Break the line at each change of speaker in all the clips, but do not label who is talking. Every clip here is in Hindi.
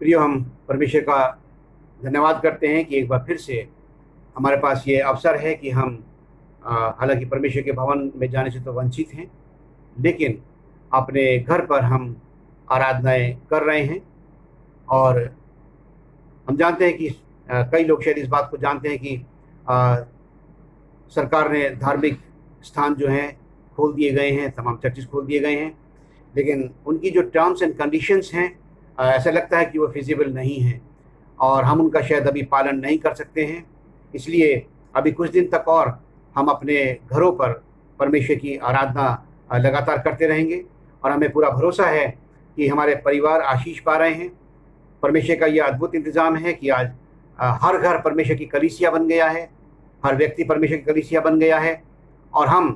प्रियो, हम परमेश्वर का धन्यवाद करते हैं कि एक बार फिर से हमारे पास ये अवसर है कि हम हालांकि परमेश्वर के भवन में जाने से तो वंचित हैं, लेकिन अपने घर पर हम आराधनाएं कर रहे हैं। और हम जानते हैं कि कई लोग शायद इस बात को जानते हैं कि अ, सरकार ने धार्मिक स्थान जो हैं खोल दिए गए हैं, तमाम चर्चेस खोल दिए गए हैं, लेकिन उनकी जो टर्म्स एंड कंडीशंस हैं, ऐसा लगता है कि वो फिजिबल नहीं हैं और हम उनका शायद अभी पालन नहीं कर सकते हैं। इसलिए अभी कुछ दिन तक और हम अपने घरों पर परमेश्वर की आराधना लगातार करते रहेंगे और हमें पूरा भरोसा है कि हमारे परिवार आशीष पा रहे हैं। परमेश्वर का ये अद्भुत इंतज़ाम है कि आज हर घर परमेश्वर की कलीसिया बन गया है, हर व्यक्ति परमेश्वर की कलीसिया बन गया है और हम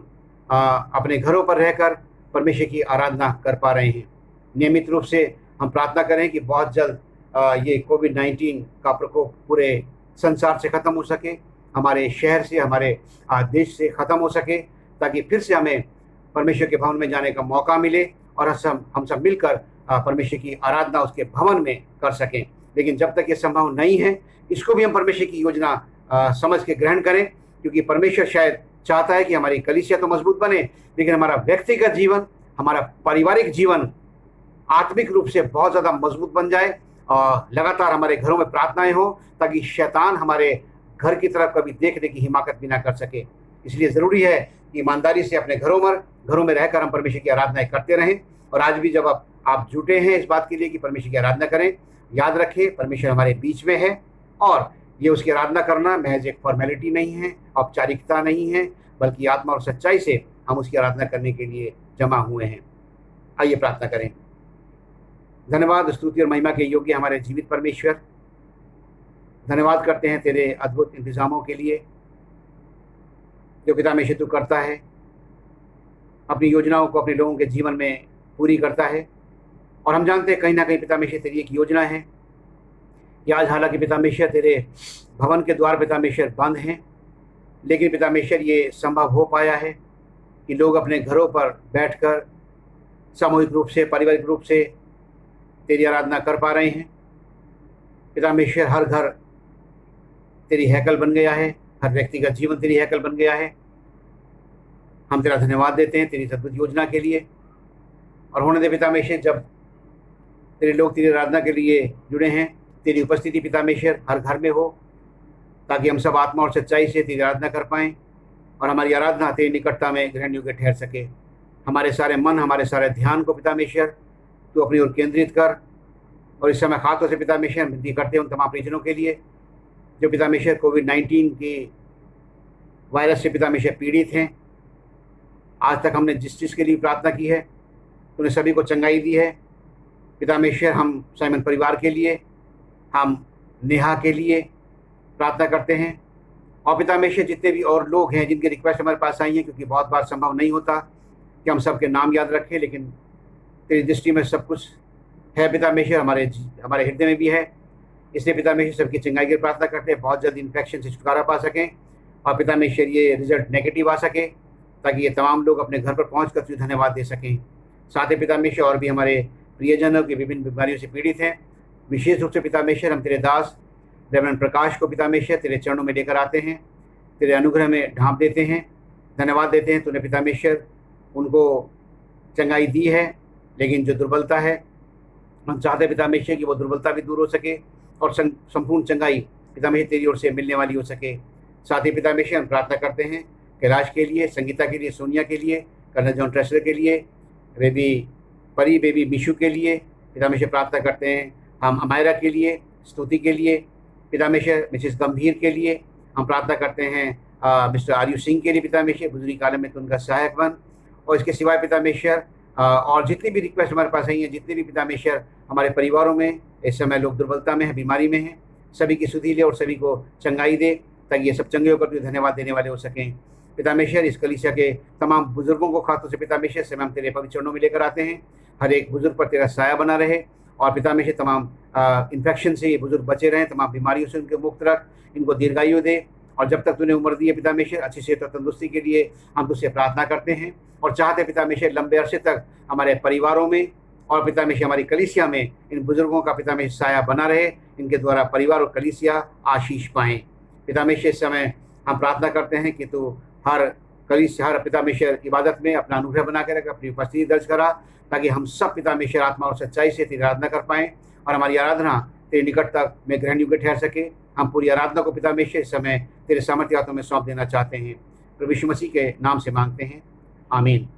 अपने घरों पर रहकर परमेश्वर की आराधना कर पा रहे हैं। नियमित रूप से हम प्रार्थना करें कि बहुत जल्द ये कोविड-19 का प्रकोप पूरे संसार से ख़त्म हो सके, हमारे शहर से, हमारे देश से ख़त्म हो सके, ताकि फिर से हमें परमेश्वर के भवन में जाने का मौका मिले और हम सब मिलकर परमेश्वर की आराधना उसके भवन में कर सकें। लेकिन जब तक ये संभव नहीं है, इसको भी हम परमेश्वर की योजना समझ के ग्रहण करें, क्योंकि परमेश्वर शायद चाहता है कि हमारी कलीसिया तो मजबूत बने, लेकिन हमारा व्यक्तिगत जीवन, हमारा पारिवारिक जीवन आत्मिक रूप से बहुत ज़्यादा मजबूत बन जाए और लगातार हमारे घरों में प्रार्थनाएं हो, ताकि शैतान हमारे घर की तरफ कभी देखने की हिमाकत भी ना कर सके। इसलिए ज़रूरी है कि ईमानदारी से अपने घरों में रहकर हम परमेश्वर की आराधनाएं करते रहें। और आज भी जब आप जुटे हैं इस बात के लिए कि परमेश्वर की आराधना करें, याद रखें परमेश्वर हमारे बीच में है और ये उसकी आराधना करना महज एक फॉर्मेलिटी नहीं है, औपचारिकता नहीं है, बल्कि आत्मा और सच्चाई से हम उसकी आराधना करने के लिए जमा हुए हैं। आइए प्रार्थना करें। धन्यवाद, स्तुति और महिमा के योग्य हमारे जीवित परमेश्वर, धन्यवाद करते हैं तेरे अद्भुत इंतजामों के लिए जो पिता में तू करता है, अपनी योजनाओं को अपने लोगों के जीवन में पूरी करता है। और हम जानते हैं कहीं ना कहीं पिता में तेरी एक योजना है कि आज हालांकि पिता में तेरे भवन के द्वार पिता में बंद हैं, लेकिन पिता में ये संभव हो पाया है कि लोग अपने घरों पर बैठकर सामूहिक रूप से, पारिवारिक रूप से तेरी आराधना कर पा रहे हैं। पिता परमेश्वर, हर घर तेरी हैकल बन गया है, हर व्यक्ति का जीवन तेरी हैकल बन गया है। हम तेरा धन्यवाद देते हैं तेरी अद्भुत योजना के लिए। और होने दे पिता परमेश्वर, जब तेरे लोग तेरी आराधना के लिए जुड़े हैं, तेरी उपस्थिति पिता परमेश्वर हर घर में हो, ताकि हम सब आत्मा और सच्चाई से तेरी आराधना कर पाएँ और हमारी आराधना तेरी निकटता में ग्रहण योग्य ठहर सके। हमारे सारे मन, हमारे सारे ध्यान को पिता परमेश्वर तू अपनी ओर केंद्रित कर। और इस समय खासतौर से पिता परमेश्वर विनती करते हैं उन तमाम परिजनों के लिए जो पिता परमेश्वर कोविड-19 की वायरस से पिता परमेश्वर पीड़ित हैं। आज तक हमने जिस चीज़ के लिए प्रार्थना की है, तूने सभी को चंगाई दी है। पिता परमेश्वर, हम साइमन परिवार के लिए, हम नेहा के लिए प्रार्थना करते हैं। और पिता परमेश्वर, जितने भी और लोग हैं जिनकी रिक्वेस्ट हमारे पास आई हैं, क्योंकि बहुत बार संभव नहीं होता कि हम सबके नाम याद रखें, लेकिन तेरी दृष्टि में सब कुछ है पिता परमेश्वर, हमारे हृदय में भी है। इसलिए पिता परमेश्वर सबकी चंगाई की प्रार्थना करते हैं, बहुत जल्द इन्फेक्शन से छुटकारा पा सकें और पिता परमेश्वर ये रिजल्ट नेगेटिव आ सके, ताकि ये तमाम लोग अपने घर पर पहुँच कर तुझे धन्यवाद दे सकें। साथ ही पिता परमेश्वर, और भी हमारे प्रियजनों की विभिन्न बीमारियों से पीड़ित हैं, विशेष रूप से पिता परमेश्वर हम तेरे दास रेवरेंड प्रकाश को पिता परमेश्वर तेरे चरणों में लेकर आते हैं, तेरे अनुग्रह में ढांप देते हैं, धन्यवाद देते हैं तूने पिता परमेश्वर उनको चंगाई दी है। लेकिन जो दुर्बलता है, हम चाहते हैं पिता परमेश्वर कि वो दुर्बलता भी दूर हो सके और संपूर्ण चंगाई पिता परमेश्वर तेरी ओर से मिलने वाली हो सके। साथ ही पिता परमेश्वर हम प्रार्थना करते हैं कैलाश के लिए, संगीता के लिए, सोनिया के लिए, कर्नल जॉन ट्रेसलर के लिए, बेबी मिशु के लिए पिता परमेश्वर प्रार्थना करते हैं। हम अमायरा के लिए, स्तुति के लिए, पिता परमेश्वर मिसेस गंभीर के लिए हम प्रार्थना करते हैं। मिस्टर आर्यू सिंह के लिए पिता परमेश्वर बुजुर्गी काल में तो उनका सहायक बन। और इसके सिवाय पिता परमेश्वर और जितनी भी रिक्वेस्ट हमारे पास आई हैं, जितने भी पिता परमेश्वर हमारे परिवारों में इस समय लोग दुर्बलता में हैं, बीमारी में हैं, सभी की सुधि ले और सभी को चंगाई दे, ताकि ये सब चंगे होकर तुझे धन्यवाद देने वाले हो सकें। पिता परमेश्वर, इस कलीसिया के तमाम बुजुर्गों को खासतौर से पिता परमेश्वर से हम तेरे पवित्र चरणों में लेकर आते हैं। हर एक बुजुर्ग पर तेरा साया बना रहे और पिता परमेश्वर तमाम इन्फेक्शन से ये बुजुर्ग बचे रहें, तमाम बीमारियों से उनके मुक्त रख, इनको दीर्घायु दे। और जब तक तूने उम्र दी है पिता परमेश्वर, अच्छी सेहत और तंदुरुस्ती के लिए हम तुझसे प्रार्थना करते हैं और चाहते पिता परमेश्वर लंबे अरसे तक हमारे परिवारों में, और पिता में हमारी कलीसिया में इन बुजुर्गों का पिता में साया बना रहे, इनके द्वारा परिवार और कलीसिया आशीष पाएं। पिता में इस समय हम प्रार्थना करते हैं कि तू हर पिता में इबादत में अपना अनुग्रह बना के रख, अपनी उपस्थिति दर्ज करा, ताकि हम सब पिता में आत्मा और सच्चाई से तेरी आराधना कर पाएं और हमारी आराधना तेरे निकट तक में ग्रहण योग्य ठहर सके। हम पूरी आराधना को पिता में इस समय तेरे सामर्थ्य हाथों में सौंप देना चाहते हैं। प्रभु यीशु मसीह के नाम से मांगते हैं, आमीन।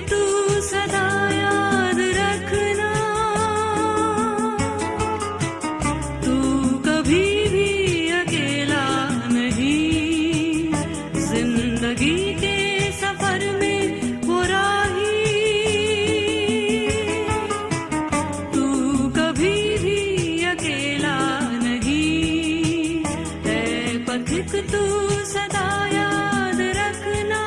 तू सदा याद रखना, तू कभी भी अकेला नहीं, जिंदगी के सफर में वो राही, तू कभी भी अकेला नहीं है पथिक तू सदा याद रखना,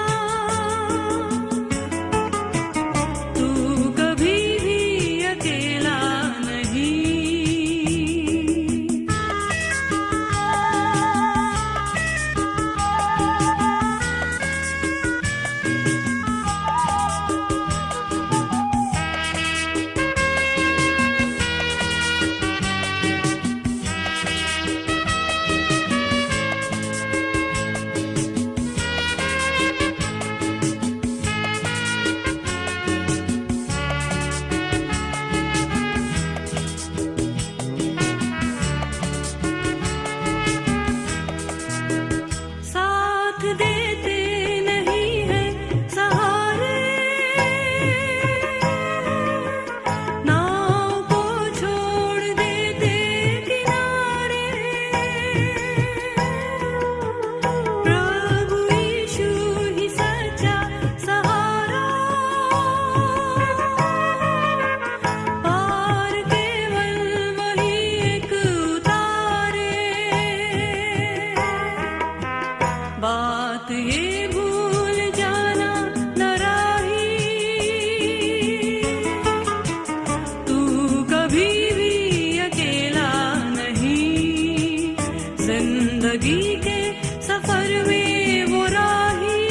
जिंदगी के सफर में वो राही,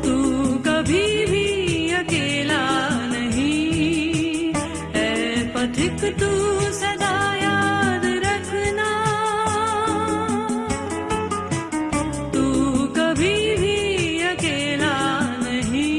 तू कभी भी अकेला नहीं है पथिक तू सदा याद रखना, तू कभी भी अकेला नहीं।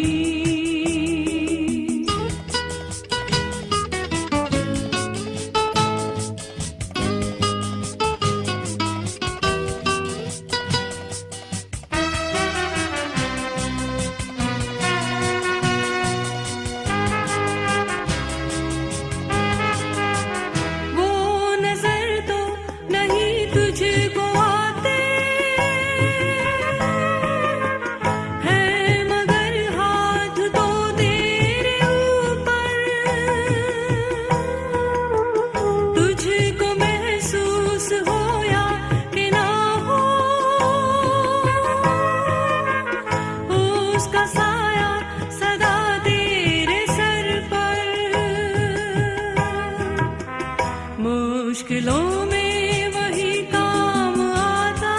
मुश्किलों में वही काम आता,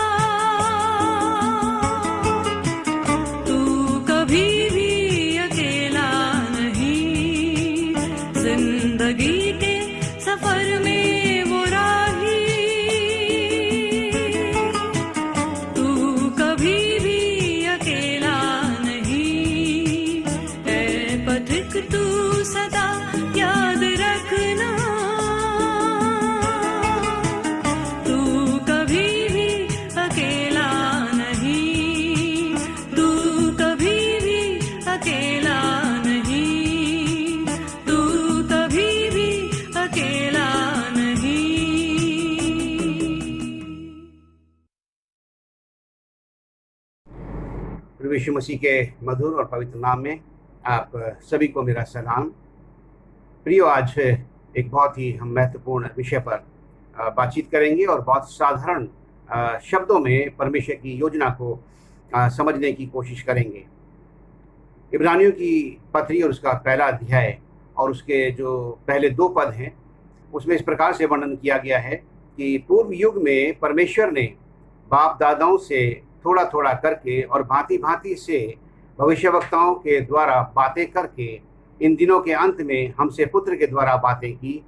तू कभी भी अकेला नहीं, जिंदगी के सफर में वो राही, तू कभी भी अकेला नहीं
यीशु मसीह के मधुर और पवित्र नाम में आप सभी को मेरा सलाम। प्रियो, आज एक बहुत ही हम महत्वपूर्ण विषय पर बातचीत करेंगे और बहुत साधारण शब्दों में परमेश्वर की योजना को समझने की कोशिश करेंगे। इब्रानियों की पत्री और उसका पहला अध्याय और उसके जो पहले 2 पद हैं, उसमें इस प्रकार से वर्णन किया गया है कि पूर्व युग में परमेश्वर ने बाप दादाओं से थोड़ा थोड़ा करके और भांति भांति से भविष्यवक्ताओं के द्वारा बातें करके इन दिनों के अंत में हमसे पुत्र के द्वारा बातें की,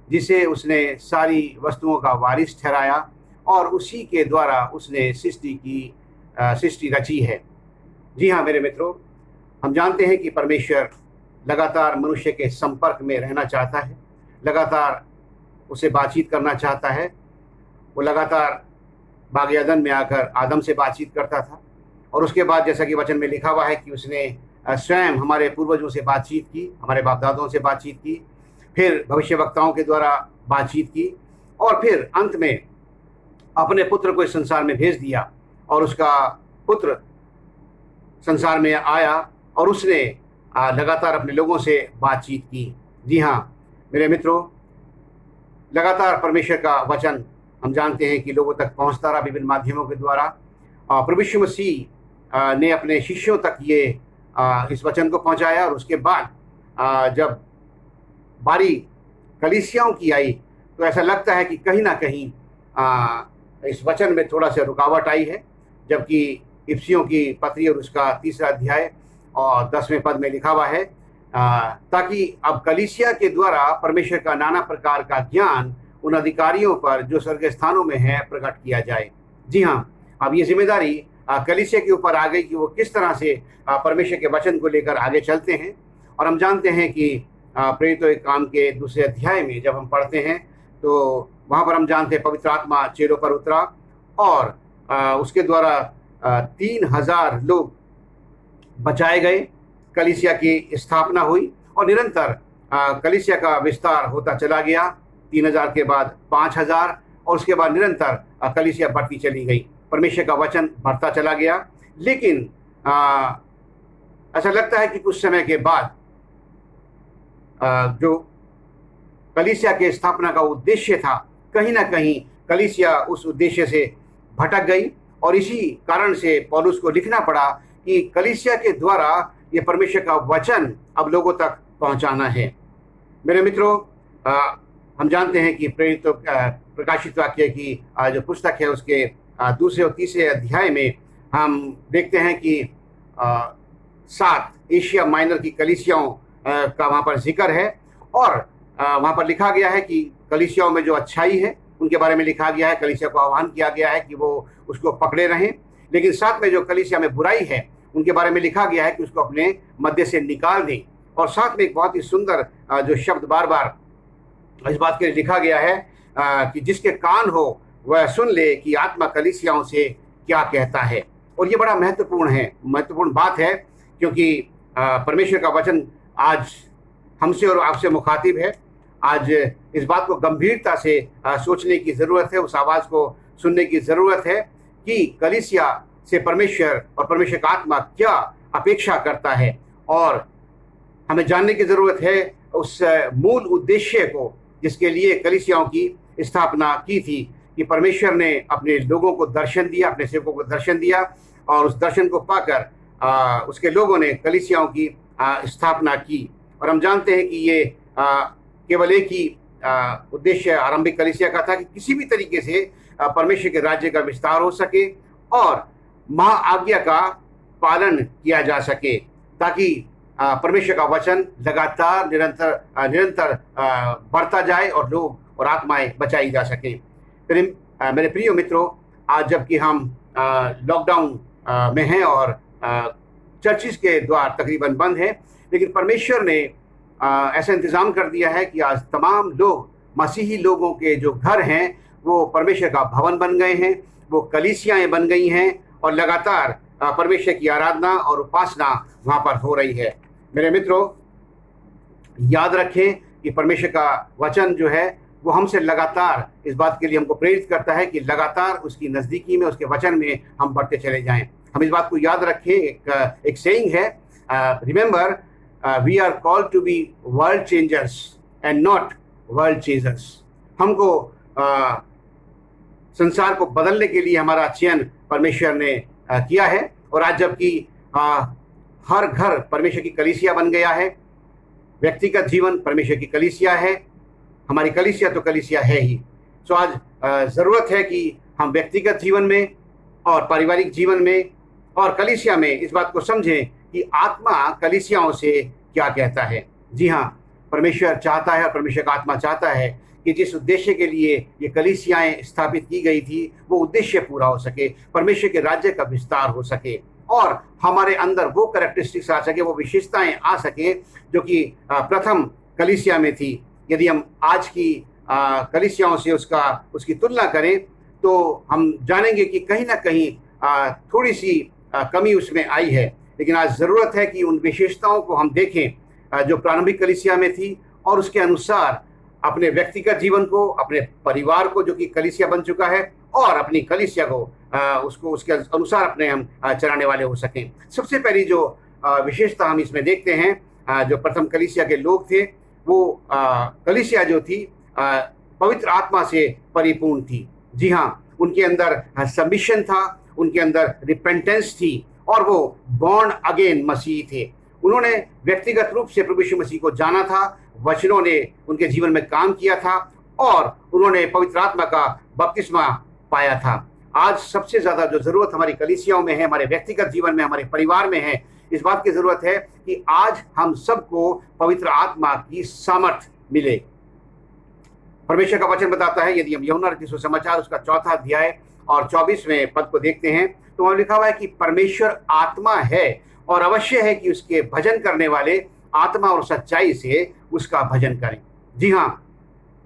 जिसे उसने सारी वस्तुओं का वारिस ठहराया और उसी के द्वारा उसने सृष्टि रची है। जी हाँ मेरे मित्रों, हम जानते हैं कि परमेश्वर लगातार मनुष्य के संपर्क में रहना चाहता है, लगातार उसे बातचीत करना चाहता है। वो लगातार बाग एदन में आकर आदम से बातचीत करता था और उसके बाद जैसा कि वचन में लिखा हुआ है कि उसने स्वयं हमारे पूर्वजों से बातचीत की, हमारे बाप दादाओं से बातचीत की, फिर भविष्यवक्ताओं के द्वारा बातचीत की और फिर अंत में अपने पुत्र को इस संसार में भेज दिया और उसका पुत्र संसार में आया और उसने लगातार अपने लोगों से बातचीत की। जी हाँ मेरे मित्रों, लगातार परमेश्वर का वचन हम जानते हैं कि लोगों तक पहुंचता रहा विभिन्न माध्यमों के द्वारा। प्रभु यीशु मसीह ने अपने शिष्यों तक ये इस वचन को पहुंचाया और उसके बाद जब बारी कलीसियाओं की आई तो ऐसा लगता है कि कहीं ना कहीं इस वचन में थोड़ा सा रुकावट आई है, जबकि इफिसियों की पत्री और उसका 3रा अध्याय और 10वें पद में लिखा हुआ है ताकि अब कलीसिया के द्वारा परमेश्वर का नाना प्रकार का ज्ञान उन अधिकारियों पर जो स्वर्ग स्थानों में है प्रकट किया जाए। जी हाँ, अब ये जिम्मेदारी कलीसिया के ऊपर आ गई कि वो किस तरह से परमेश्वर के वचन को लेकर आगे चलते हैं। और हम जानते हैं कि प्रेरितों के काम के 2 अध्याय में जब हम पढ़ते हैं तो वहाँ पर हम जानते हैं पवित्र आत्मा चेलों पर उतरा और उसके द्वारा 3000 लोग बचाए गए, कलीसिया की स्थापना हुई और निरंतर कलीसिया का विस्तार होता चला गया। 3000 के बाद 5000 और उसके बाद निरंतर कलीसिया बढ़ती चली गई, परमेश्वर का वचन बढ़ता चला गया। लेकिन ऐसा लगता है कि कुछ समय के बाद जो कलीसिया के स्थापना का उद्देश्य था, कहीं ना कहीं कलीसिया उस उद्देश्य से भटक गई और इसी कारण से पौलुस को लिखना पड़ा कि कलीसिया के द्वारा ये परमेश्वर का वचन अब लोगों तक पहुंचाना है। मेरे मित्रों, हम जानते हैं कि प्रेरितों प्रकाशित वाक्य की जो पुस्तक है उसके 2 और 3 अध्याय में हम देखते हैं कि 7 एशिया माइनर की कलीसियाओं का वहाँ पर जिक्र है और वहाँ पर लिखा गया है कि कलीसियाओं में जो अच्छाई है उनके बारे में लिखा गया है, कलीसिया को आह्वान किया गया है कि वो उसको पकड़े रहें। लेकिन साथ में जो कलीसिया में बुराई है उनके बारे में लिखा गया है कि उसको अपने मध्य से निकाल दें। और साथ में एक बहुत ही सुंदर जो शब्द बार बार इस बात के लिए लिखा गया है कि जिसके कान हो वह सुन ले कि आत्मा कलीसियाओं से क्या कहता है। और ये बड़ा महत्वपूर्ण बात है, क्योंकि परमेश्वर का वचन आज हमसे और आपसे मुखातिब है। आज इस बात को गंभीरता से सोचने की ज़रूरत है, उस आवाज़ को सुनने की ज़रूरत है कि कलीसिया से परमेश्वर और परमेश्वर का आत्मा क्या अपेक्षा करता है। और हमें जानने की ज़रूरत है उस मूल उद्देश्य को जिसके लिए कलीसियाओं की स्थापना की थी, कि परमेश्वर ने अपने लोगों को दर्शन दिया, अपने सेवकों को दर्शन दिया और उस दर्शन को पाकर उसके लोगों ने कलीसियाओं की स्थापना की। और हम जानते हैं कि ये केवल एक ही उद्देश्य आरंभिक कलीसिया का था कि किसी भी तरीके से परमेश्वर के राज्य का विस्तार हो सके और महा आज्ञा का पालन किया जा सके, ताकि परमेश्वर का वचन लगातार निरंतर बढ़ता जाए और लोग और आत्माएं बचाई जा सके। मेरे प्रिय मित्रों, आज जबकि हम लॉकडाउन में हैं और चर्चिस के द्वार तकरीबन बंद हैं, लेकिन परमेश्वर ने ऐसा इंतज़ाम कर दिया है कि आज तमाम लोग, मसीही लोगों के जो घर हैं वो परमेश्वर का भवन बन गए हैं, वो कलीसियाएं बन गई हैं और लगातार परमेश्वर की आराधना और उपासना वहाँ पर हो रही है। मेरे मित्रों, याद रखें कि परमेश्वर का वचन जो है वो हमसे लगातार इस बात के लिए हमको प्रेरित करता है कि लगातार उसकी नज़दीकी में, उसके वचन में हम बढ़ते चले जाएं। हम इस बात को याद रखें, एक सेइंग है, remember we are called to be world changers and not world chasers. हमको संसार को बदलने के लिए हमारा चयन परमेश्वर ने किया है। और आज जबकि हर घर परमेश्वर की कलीसिया बन गया है, व्यक्तिगत जीवन परमेश्वर की कलीसिया है, हमारी कलीसिया तो कलीसिया है ही। सो आज ज़रूरत है कि हम व्यक्तिगत जीवन में और पारिवारिक जीवन में और कलीसिया में इस बात को समझें कि आत्मा कलीसियाओं से क्या कहता है। जी हाँ, परमेश्वर चाहता है और परमेश्वर का आत्मा चाहता है कि जिस उद्देश्य के लिए ये कलीसियाएं स्थापित की गई थी वो उद्देश्य पूरा हो सके, परमेश्वर के राज्य का विस्तार हो सके और हमारे अंदर वो कैरेक्टरिस्टिक्स आ सके, वो विशेषताएं आ सके जो कि प्रथम कलीसिया में थी। यदि हम आज की कलीसियाओं से उसकी तुलना करें तो हम जानेंगे कि कहीं ना कहीं थोड़ी सी कमी उसमें आई है। लेकिन आज ज़रूरत है कि उन विशेषताओं को हम देखें जो प्रारंभिक कलीसिया में थी और उसके अनुसार अपने व्यक्तिगत जीवन को, अपने परिवार को जो कि कलीसिया बन चुका है, और अपनी कलीसिया को उसके अनुसार अपने हम चलाने वाले हो सकें। सबसे पहली जो विशेषता हम इसमें देखते हैं, जो प्रथम कलीसिया के लोग थे, वो कलीसिया जो थी पवित्र आत्मा से परिपूर्ण थी। जी हाँ, उनके अंदर सबमिशन था, उनके अंदर रिपेंटेंस थी और वो बॉर्न अगेन मसीह थे। उन्होंने व्यक्तिगत रूप से प्रभु यीशु मसीह को जाना था, वचनों ने उनके जीवन में काम किया था और उन्होंने पवित्र आत्मा का बपतिस्मा पाया था। आज सबसे ज़्यादा जो ज़रूरत हमारी कलीसियाओं में है, हमारे व्यक्तिगत जीवन में, हमारे परिवार में है, इस बात की ज़रूरत है कि आज हम सबको पवित्र आत्मा की सामर्थ मिले। परमेश्वर का वचन बताता है, यदि हम यूहन्ना रचित सुसमाचार उसका 4 अध्याय और 24वें पद को देखते हैं तो वहाँ लिखा हुआ है कि परमेश्वर आत्मा है और अवश्य है कि उसके भजन करने वाले आत्मा और सच्चाई से उसका भजन करें। जी हाँ,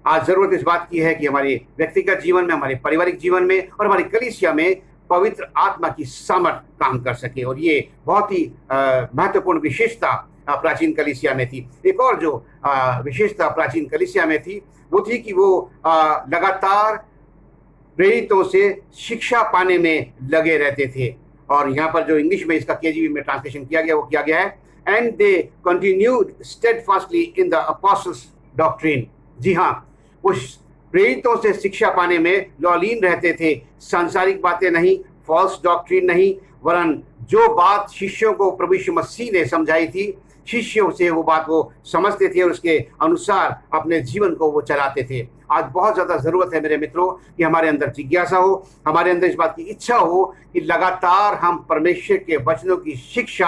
आज ज़रूरत इस बात की है कि हमारे व्यक्तिगत जीवन में, हमारे पारिवारिक जीवन में और हमारी कलीसिया में पवित्र आत्मा की सामर्थ काम कर सके। और ये बहुत ही महत्वपूर्ण विशेषता प्राचीन कलीसिया में थी। एक और जो विशेषता प्राचीन कलीसिया में थी वो थी कि वो लगातार प्रेरितों से शिक्षा पाने में लगे रहते थे। और यहाँ पर जो इंग्लिश में इसका केजीवी में ट्रांसलेशन किया गया वो किया गया है, and they continued steadfastly in the apostles doctrine. जी हाँ, उस प्रेरितों से शिक्षा पाने में लौलीन रहते थे, सांसारिक बातें नहीं, फॉल्स डॉक्ट्रिन नहीं, वरन जो बात शिष्यों को प्रभु यीशु मसीह ने समझाई थी, शिष्यों से वो बात वो समझते थे और उसके अनुसार अपने जीवन को वो चलाते थे। आज बहुत ज़्यादा ज़रूरत है मेरे मित्रों कि हमारे अंदर जिज्ञासा हो, हमारे अंदर इस बात की इच्छा हो कि लगातार हम परमेश्वर के वचनों की शिक्षा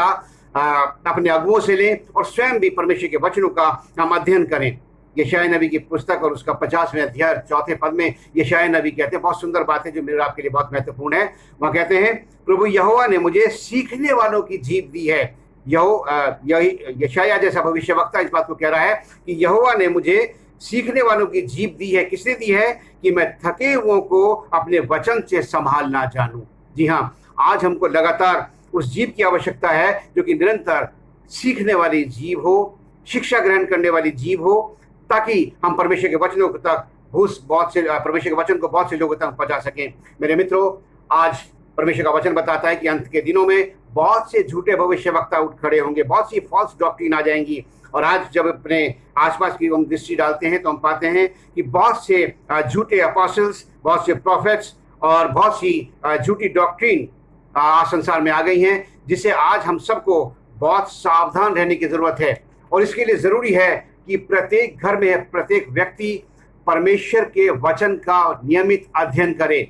अपने अगुओं से लें और स्वयं भी परमेश्वर के वचनों का हम अध्ययन करें। यशायाह नबी की पुस्तक और उसका 50वें अध्याय 4 पद में यशायाह नबी कहते हैं, बहुत सुंदर बात है जो मेरे आपके लिए बहुत महत्वपूर्ण है। वहाँ कहते हैं, प्रभु यहोवा ने मुझे सीखने वालों की जीभ दी है। यशायाह जैसा भविष्यवक्ता इस बात को कह रहा है कि यहोवा ने मुझे सीखने वालों की जीभ दी है। किसने दी है? कि मैं थके हुओं को अपने वचन से संभालना जानूं। जी हाँ, आज हमको लगातार उस जीभ की आवश्यकता है जो कि निरंतर सीखने वाली जीभ हो, शिक्षा ग्रहण करने वाली जीभ हो, ताकि हम परमेश्वर के वचनों तक परमेश्वर के वचन को बहुत से लोगों तक पहुंचा सकें। मेरे मित्रों, आज परमेश्वर का वचन बताता है कि अंत के दिनों में बहुत से झूठे भविष्यवक्ता उठ खड़े होंगे, बहुत सी फॉल्स डॉक्ट्रिन आ जाएंगी। और आज जब अपने आसपास की हम दृष्टि डालते हैं तो हम पाते हैं कि बहुत से झूठे अपोस्टल्स, बहुत से प्रॉफिट्स और बहुत सी झूठी डॉक्ट्रिन संसार में आ गई हैं, जिससे आज हम सबको बहुत सावधान रहने की ज़रूरत है। और इसके लिए ज़रूरी है कि प्रत्येक घर में प्रत्येक व्यक्ति परमेश्वर के वचन का नियमित अध्ययन करे,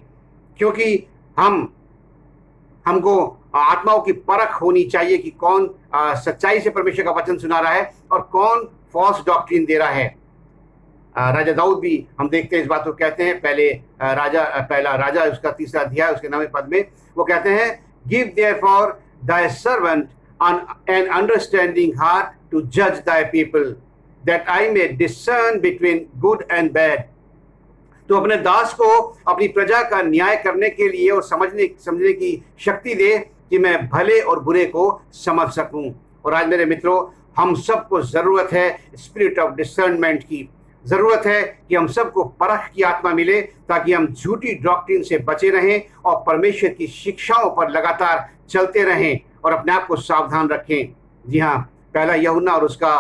क्योंकि हमको आत्माओं की परख होनी चाहिए कि कौन सच्चाई से परमेश्वर का वचन सुना रहा है और कौन फॉल्स डॉक्ट्रिन दे रहा है। राजा दाऊद भी हम देखते हैं इस बात को कहते हैं, पहला राजा उसका 3 अध्याय उसके 9वें पद में वो कहते हैं, give therefore thy servant an understanding heart to judge thy people, that I may discern between good and bad। तो अपने दास को अपनी प्रजा का न्याय करने के लिए और समझने की शक्ति दे कि मैं भले और बुरे को समझ सकूं। और आज मेरे मित्रों, हम सबको ज़रूरत है स्पिरिट ऑफ डिसर्नमेंट की। ज़रूरत है कि हम सबको परख की आत्मा मिले ताकि हम झूठी डॉक्ट्रिन से बचे रहें और परमेश्वर की शिक्षाओं पर लगातार चलते रहें और अपने आप को सावधान रखें। जी हाँ, पहला यूहन्ना और उसका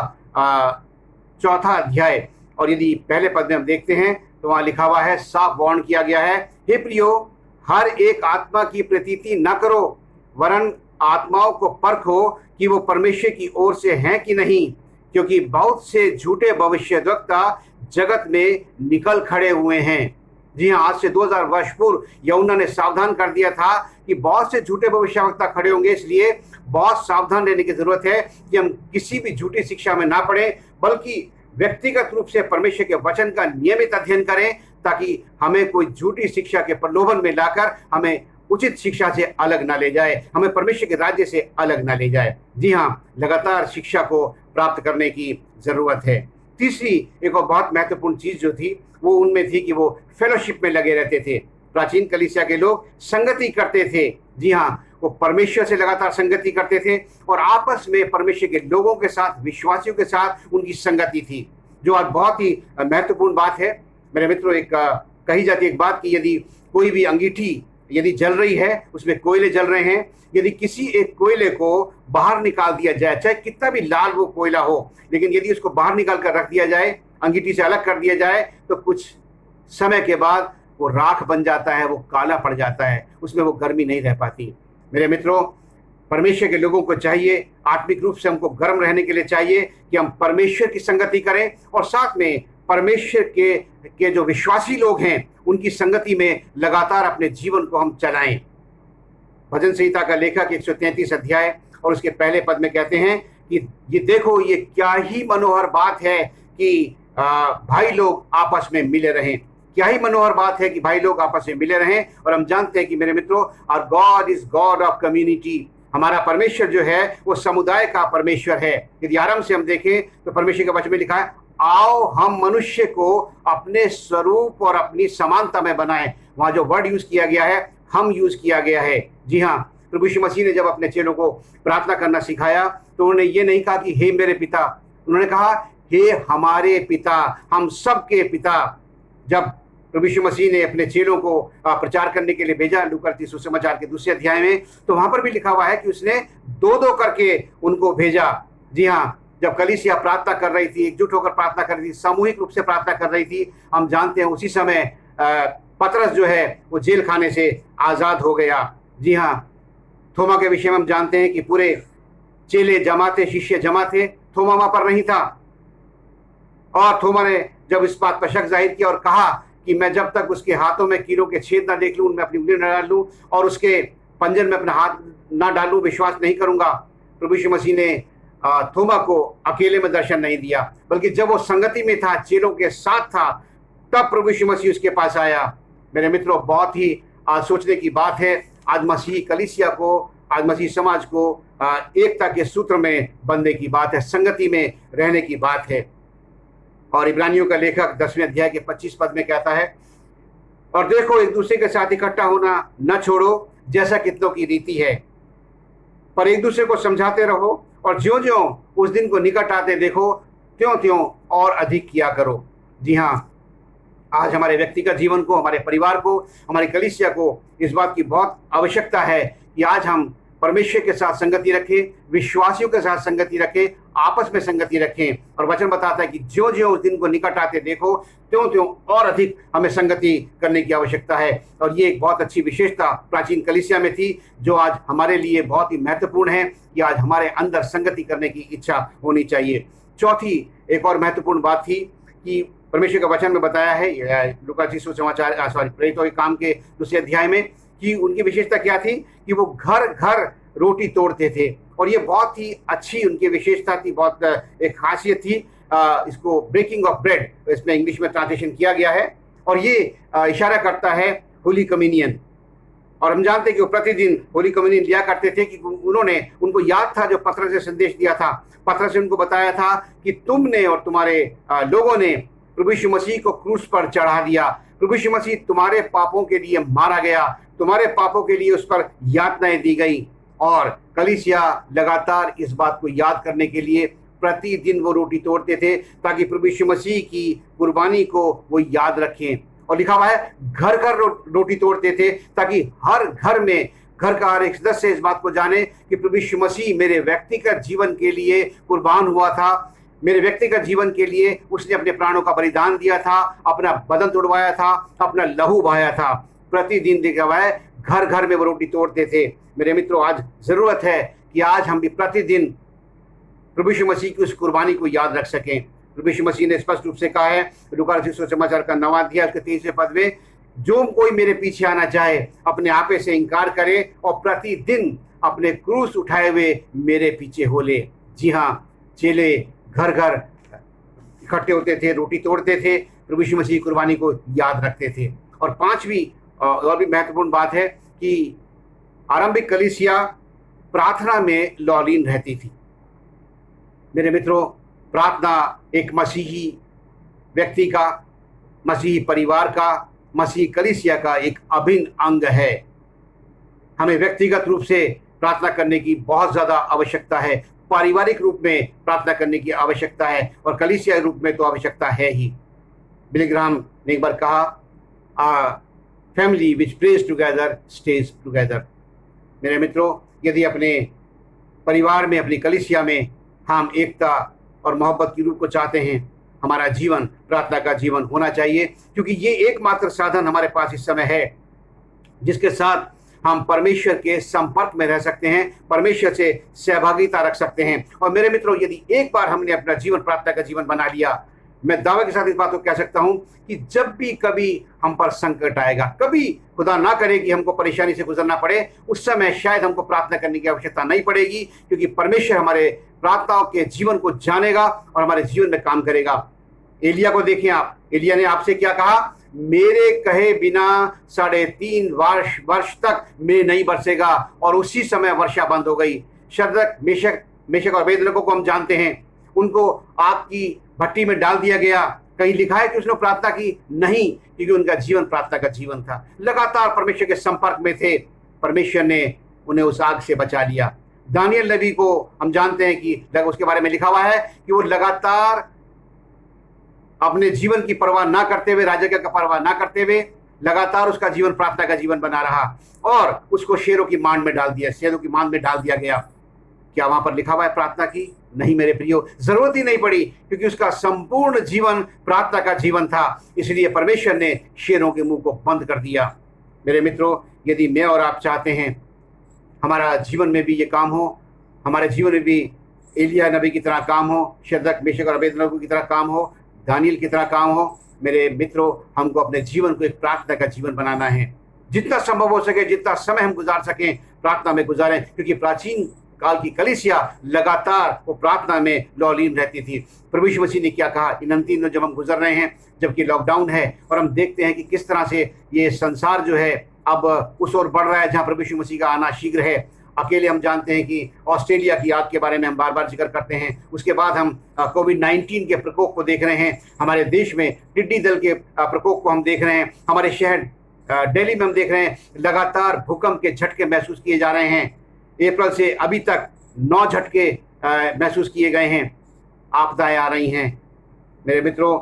चौथा अध्याय और यदि पहले पद में हम देखते हैं तो वहाँ लिखा हुआ है, साफ वार्न किया गया है, हे प्रियो, हर एक आत्मा की प्रतीति न करो, वरन आत्माओं को परखो कि वो परमेश्वर की ओर से हैं कि नहीं, क्योंकि बहुत से झूठे भविष्यद्वक्ता जगत में निकल खड़े हुए हैं। जी हाँ, आज से 2000 वर्ष पूर्व यूहन्ना ने सावधान कर दिया था कि बहुत से झूठे भविष्यवक्ता खड़े होंगे, इसलिए बहुत सावधान रहने की जरूरत है कि हम किसी भी झूठी शिक्षा में ना पड़े, बल्कि व्यक्तिगत रूप से परमेश्वर के वचन का नियमित अध्ययन करें ताकि हमें कोई झूठी शिक्षा के प्रलोभन में लाकर हमें उचित शिक्षा से अलग ना ले जाए, हमें परमेश्वर के राज्य से अलग ना ले जाए। जी हाँ, लगातार शिक्षा को प्राप्त करने की जरूरत है। तीसरी एक और बहुत महत्वपूर्ण चीज जो थी वो उनमें थी कि वो फेलोशिप में लगे रहते थे। प्राचीन कलीसिया के लोग संगति करते थे। जी हाँ, वो परमेश्वर से लगातार संगति करते थे और आपस में परमेश्वर के लोगों के साथ, विश्वासियों के साथ उनकी संगति थी, जो आज बहुत ही महत्वपूर्ण बात है। मेरे मित्रों, एक कही जाती है एक बात कि यदि कोई भी अंगीठी यदि जल रही है, उसमें कोयले जल रहे हैं, यदि किसी एक कोयले को बाहर निकाल दिया जाए, चाहे कितना भी लाल वो कोयला हो, लेकिन यदि उसको बाहर निकाल कर रख दिया जाए, अंगीठी से अलग कर दिया जाए, तो कुछ समय के बाद वो राख बन जाता है, वो काला पड़ जाता है, उसमें वो गर्मी नहीं रह पाती। मेरे मित्रों, परमेश्वर के लोगों को चाहिए, आत्मिक रूप से हमको गर्म रहने के लिए चाहिए कि हम परमेश्वर की संगति करें और साथ में परमेश्वर के जो विश्वासी लोग हैं उनकी संगति में लगातार अपने जीवन को हम चलाएं। भजन संहिता का लेखक 133 अध्याय और उसके पहले पद में कहते हैं कि ये देखो, ये क्या ही मनोहर बात है कि भाई लोग आपस में मिले रहें। क्या ही मनोहर बात है कि भाई लोग आपस में मिले रहें। और हम जानते हैं कि मेरे मित्रों, our God is God of community. हमारा परमेश्वर जो है वो समुदाय का परमेश्वर है। यदि आरंभ से हम देखें तो परमेश्वर के वचन में लिखा है, आओ हम मनुष्य को अपने स्वरूप और अपनी समानता में बनाएं। वहां जो वर्ड यूज किया गया है, हम यूज किया गया है। जी हाँ, प्रभु यीशु मसीह ने जब अपने चेलों को प्रार्थना करना सिखाया तो उन्होंने ये नहीं कहा कि हे मेरे पिता, उन्होंने कहा हे हमारे पिता, हम सबके पिता। जब प्रभु यीशु मसीह ने अपने चेलों को प्रचार करने के लिए भेजा लूका सुसमाचार के दूसरे अध्याय में, तो वहां पर भी लिखा हुआ है कि उसने दो दो करके उनको भेजा। जी हाँ, जब कलीसिया प्रार्थना कर रही थी, एकजुट होकर प्रार्थना कर रही थी, सामूहिक रूप से प्रार्थना कर रही थी, हम जानते हैं उसी समय पतरस जो है वो जेल खाने से आज़ाद हो गया। जी हाँ, थोमा के विषय में हम जानते हैं कि पूरे चेले जमा थे, शिष्य जमा थे, थोमा वहां पर नहीं था। और थोमा ने जब इस बात पर शक जाहिर किया और कहा कि मैं जब तक उसके हाथों में कीलों के छेद ना देख लूं, उनमें अपनी उंगली न डाल लूं और उसके पंजर में अपना हाथ ना डालूं, विश्वास नहीं करूंगा। प्रभु यीशु मसीह ने थोमा को अकेले में दर्शन नहीं दिया, बल्कि जब वो संगति में था, चेलों के साथ था, तब प्रभु यीशु मसीह उसके पास आया। मेरे मित्रों, बहुत ही सोचने की बात है। आज मसीही कलीसिया को, आज मसीही समाज को एकता के सूत्र में बंधने की बात है, संगति में रहने की बात है। और इब्रानियों का लेखक 10वें अध्याय के 25 पद में कहता है, और देखो, एक दूसरे के साथ इकट्ठा होना न छोड़ो, जैसा कितनों की रीति है, पर एक दूसरे को समझाते रहो, और ज्यों ज्यों उस दिन को निकट आते देखो, त्यों त्यों और अधिक किया करो। जी हाँ, आज हमारे व्यक्तिगत जीवन को, हमारे परिवार को, हमारी कलीसिया को इस बात की बहुत आवश्यकता है कि आज हम परमेश्वर के साथ संगति रखें, विश्वासियों के साथ संगति रखें, आपस में संगति रखें। और वचन बताता है कि ज्यों ज्यों उस दिन को निकट आते देखो, त्यों त्यों और अधिक हमें संगति करने की आवश्यकता है। और ये एक बहुत अच्छी विशेषता प्राचीन कलीसिया में थी, जो आज हमारे लिए बहुत ही महत्वपूर्ण है कि आज हमारे अंदर संगति करने की इच्छा होनी चाहिए। चौथी एक और महत्वपूर्ण बात थी कि परमेश्वर का वचन में बताया है लूका सुसमाचार प्रेरितों के काम के दूसरे अध्याय में कि उनकी विशेषता क्या थी कि वो घर घर रोटी तोड़ते थे। और ये बहुत ही अच्छी उनकी विशेषता थी, बहुत एक खासियत थी। इसको ब्रेकिंग ऑफ ब्रेड, इसमें इंग्लिश में ट्रांसलेशन किया गया है, और ये इशारा करता है होली कम्युनियन। और हम जानते हैं कि वो प्रतिदिन होली कम्युनियन लिया करते थे कि उनको याद था जो पतरस ने संदेश दिया था। पतरस ने उनको बताया था कि तुमने और तुम्हारे लोगों ने प्रभु यीशु मसीह को क्रूस पर चढ़ा दिया। प्रभु यीशु मसीह तुम्हारे पापों के लिए मारा गया, तुम्हारे पापों के लिए उस पर यातनाएं दी गई। और कलीसिया लगातार इस बात को याद करने के लिए प्रतिदिन वो रोटी तोड़ते थे ताकि प्रभु यीशु मसीह की कुर्बानी को वो याद रखें। और लिखा हुआ है घर घर रोटी तोड़ते थे ताकि हर घर में घर का हर एक सदस्य इस बात को जाने कि प्रभु यीशु मसीह मेरे व्यक्तिगत जीवन के लिए कुर्बान हुआ था, मेरे व्यक्तिगत जीवन के लिए उसने अपने प्राणों का बलिदान दिया था, अपना बदन तोड़वाया था, अपना लहू बहाया था। प्रतिदिन देखा हुआ है घर घर में वो रोटी तोड़ते थे। मेरे मित्रों, आज जरूरत है कि आज हम भी प्रतिदिन प्रभु यीशु मसीह की उस कुर्बानी को याद रख सकें। प्रभु यीशु मसीह ने स्पष्ट रूप से कहा है लूका रचित सुसमाचार का 9वां अध्याय उसके 23वें पद में, जो कोई मेरे पीछे आना चाहे अपने आपे से इनकार करे और प्रतिदिन अपने क्रूस उठाए हुए मेरे पीछे हो ले। जी हाँ, चेले घर घर इकट्ठे होते थे, रोटी तोड़ते थे, प्रभु यीशु मसीह की कुर्बानी को याद रखते थे। और पांचवी और भी महत्वपूर्ण बात है कि आरंभिक कलीसिया प्रार्थना में लौलीन रहती थी। मेरे मित्रों, प्रार्थना एक मसीही व्यक्ति का, मसीही परिवार का, मसीही कलीसिया का एक अभिन्न अंग है। हमें व्यक्तिगत रूप से प्रार्थना करने की बहुत ज़्यादा आवश्यकता है, पारिवारिक रूप में प्रार्थना करने की आवश्यकता है और कलीसिया रूप में तो आवश्यकता है ही। बिली ग्राहम ने एक बार कहा, family which praise together stage together. मेरे मित्रों, यदि अपने परिवार में, अपनी कलीसिया में हम एकता और मोहब्बत की रूप को चाहते हैं, हमारा जीवन प्रार्थना का जीवन होना चाहिए, क्योंकि ये एकमात्र साधन हमारे पास इस समय है जिसके साथ हम परमेश्वर के संपर्क में रह सकते हैं, परमेश्वर से सहभागिता रख सकते हैं। और मेरे मित्रों, यदि एक बार हमने अपना जीवन प्रार्थना का जीवन बना लिया, मैं दावे के साथ इस बात को कह सकता हूं कि जब भी कभी हम पर संकट आएगा, कभी खुदा ना करे कि हमको परेशानी से गुजरना पड़े, उस समय शायद हमको प्रार्थना करने की आवश्यकता नहीं पड़ेगी, क्योंकि परमेश्वर हमारे प्रार्थनाओं के जीवन को जानेगा और हमारे जीवन में काम करेगा। एलिया को देखें आप, एलिया ने आपसे क्या कहा, मेरे कहे बिना 3.5 वर्ष तक मेघ नहीं बरसेगा, और उसी समय वर्षा बंद हो गई। शद्रक, मेशक और अबेदनगो को हम जानते हैं, उनको आग की भट्टी में डाल दिया गया। कहीं लिखा है कि उसने प्रार्थना की? नहीं, क्योंकि उनका जीवन प्रार्थना का जीवन था। लगातार परमेश्वर के संपर्क में थे, परमेश्वर ने उन्हें उस आग से बचा लिया। दानियल नबी को हम जानते हैं कि उसके बारे में लिखा हुआ है कि वो लगातार अपने जीवन की परवाह ना करते हुए, राज्य का परवाह ना करते हुए, लगातार उसका जीवन प्रार्थना का जीवन बना रहा और उसको शेरों की मांड में डाल दिया, शेरों की मांड में डाल दिया गया। क्या वहां पर लिखा हुआ है प्रार्थना की? नहीं मेरे प्रियो, जरूरत ही नहीं पड़ी, क्योंकि उसका संपूर्ण जीवन प्रार्थना का जीवन था। इसलिए परमेश्वर ने शेरों के मुंह को बंद कर दिया। मेरे मित्रों, यदि मैं और आप चाहते हैं हमारा जीवन में भी ये काम हो, हमारे जीवन में भी एलिया नबी की तरह काम हो, शद्रक, मेशक और अबेदनगो की तरह काम हो, दानियल की तरह काम हो, मेरे मित्रों, हमको अपने जीवन को एक प्रार्थना का जीवन बनाना है। जितना संभव हो सके, जितना समय हम गुजार सकें, प्रार्थना में गुजारें, क्योंकि प्राचीन काल की कलीसिया लगातार वो प्रार्थना में लौलीन रहती थी। प्रभु यीशु मसीह ने क्या कहा, इन अंतिम दिनों जब हम गुजर रहे हैं, जबकि लॉकडाउन है और हम देखते हैं कि किस तरह से ये संसार जो है अब उस ओर बढ़ रहा है जहाँ प्रभु यीशु मसीह का आना शीघ्र है। अकेले हम जानते हैं कि ऑस्ट्रेलिया की आग के बारे में हम बार बार जिक्र करते हैं। उसके बाद हम कोविड-19 के प्रकोप को देख रहे हैं, हमारे देश में टिड्डी दल के प्रकोप को हम देख रहे हैं, हमारे शहर दिल्ली में हम देख रहे हैं लगातार भूकंप के झटके महसूस किए जा रहे हैं। अप्रैल से अभी तक 9 झटके महसूस किए गए हैं, आपदाएं आ रही हैं। मेरे मित्रों,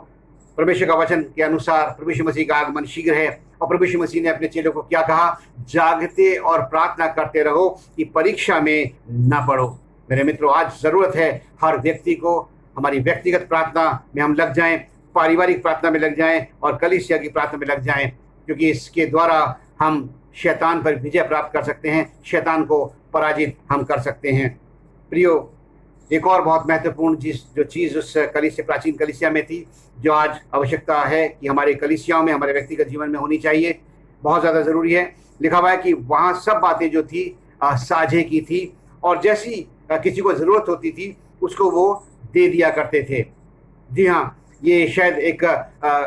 परमेश्वर का वचन के अनुसार प्रभु यीशु मसीह का आगमन शीघ्र है और प्रभु यीशु मसीह ने अपने चेलों को क्या कहा, जागते और प्रार्थना करते रहो कि परीक्षा में न पड़ो। मेरे मित्रों, आज ज़रूरत है हर व्यक्ति को हमारी व्यक्तिगत प्रार्थना में हम लग जाएं, पारिवारिक प्रार्थना में लग जाएं और कलीसिया की प्रार्थना में लग जाएं, क्योंकि इसके द्वारा हम शैतान पर विजय प्राप्त कर सकते हैं, शैतान को पराजित हम कर सकते हैं। प्रियो, एक और बहुत महत्वपूर्ण जो चीज़ उस कलीसिया, प्राचीन कलीसिया में थी, जो आज आवश्यकता है कि हमारे कलीसियाओं में, हमारे व्यक्तिगत जीवन में होनी चाहिए, बहुत ज़्यादा ज़रूरी है। लिखा हुआ है कि वहाँ सब बातें जो थी साझे की थी और जैसी किसी को ज़रूरत होती थी उसको वो दे दिया करते थे। जी हाँ, ये शायद एक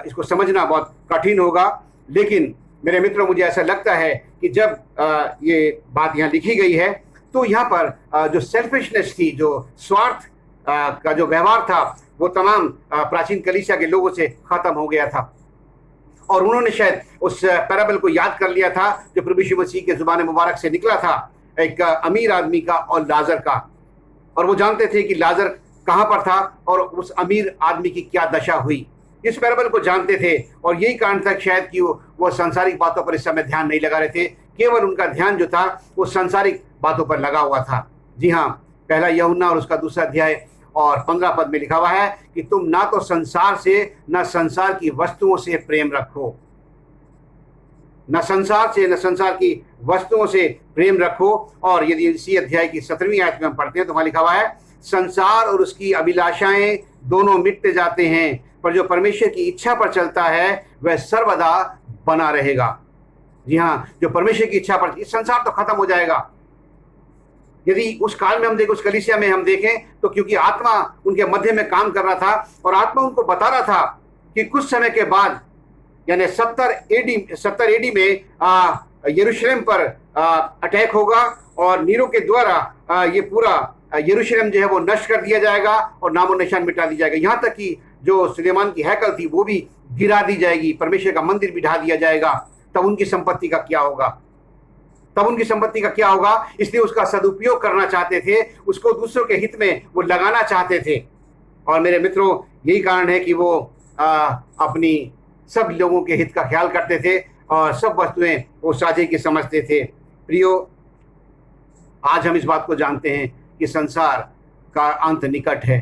इसको समझना बहुत कठिन होगा, लेकिन मेरे मित्रों, मुझे ऐसा लगता है कि जब ये बात यहाँ लिखी गई है तो यहाँ पर जो सेल्फिशनेस थी, जो स्वार्थ का जो व्यवहार था, वो तमाम प्राचीन कलीसिया के लोगों से खत्म हो गया था और उन्होंने शायद उस पैराबल को याद कर लिया था जो प्रभु यीशु मसीह के ज़ुबान मुबारक से निकला था, एक अमीर आदमी का और लाजर का। और वो जानते थे कि लाजर कहाँ पर था और उस अमीर आदमी की क्या दशा हुई। इस पैराबल को जानते थे और यही कारण था शायद कि वो सांसारिक बातों पर इस समय ध्यान नहीं लगा रहे थे, केवल उनका ध्यान जो था वो सांसारिक बातों पर लगा हुआ था। जी हाँ, पहला यूहन्ना और उसका 2 अध्याय और 15 पद में लिखा हुआ है कि तुम ना तो संसार से न संसार की वस्तुओं से प्रेम रखो, न संसार से न संसार की वस्तुओं से प्रेम रखो। और यदि इसी अध्याय की 17वीं आयत में हम पढ़ते हैं तो वहां लिखा हुआ है, संसार और उसकी अभिलाषाएं दोनों मिटते जाते हैं, पर जो परमेश्वर की इच्छा पर चलता है वह सर्वदा बना रहेगा। जी हाँ, जो परमेश्वर की इच्छा पर, इस संसार तो खत्म हो जाएगा। यदि उस काल में हम देखें, उस कलीसिया में हम देखें तो क्योंकि आत्मा उनके मध्य में काम कर रहा था और आत्मा उनको बता रहा था कि कुछ समय के बाद यानी 70 एडी में यरूशलेम पर अटैक होगा और नीरो के द्वारा ये पूरा यरूशलेम जो है वो नष्ट कर दिया जाएगा और नामो निशान मिटा दी जाएगा। यहाँ तक कि जो सुलेमान की हैकल थी वो भी गिरा दी जाएगी, परमेश्वर का मंदिर भी ढा दिया जाएगा। तब उनकी संपत्ति का क्या होगा, तब उनकी संपत्ति का क्या होगा। इसलिए उसका सदुपयोग करना चाहते थे, उसको दूसरों के हित में वो लगाना चाहते थे। और मेरे मित्रों, यही कारण है कि वो अपनी सब लोगों के हित का ख्याल करते थे और सब वस्तुएं वो साझे की समझते थे। प्रियो, आज हम इस बात को जानते हैं कि संसार का अंत निकट है।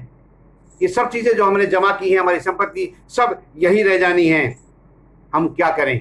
ये सब चीजें जो हमने जमा की हैं, हमारी संपत्ति, सब यही रह जानी है। हम क्या करें।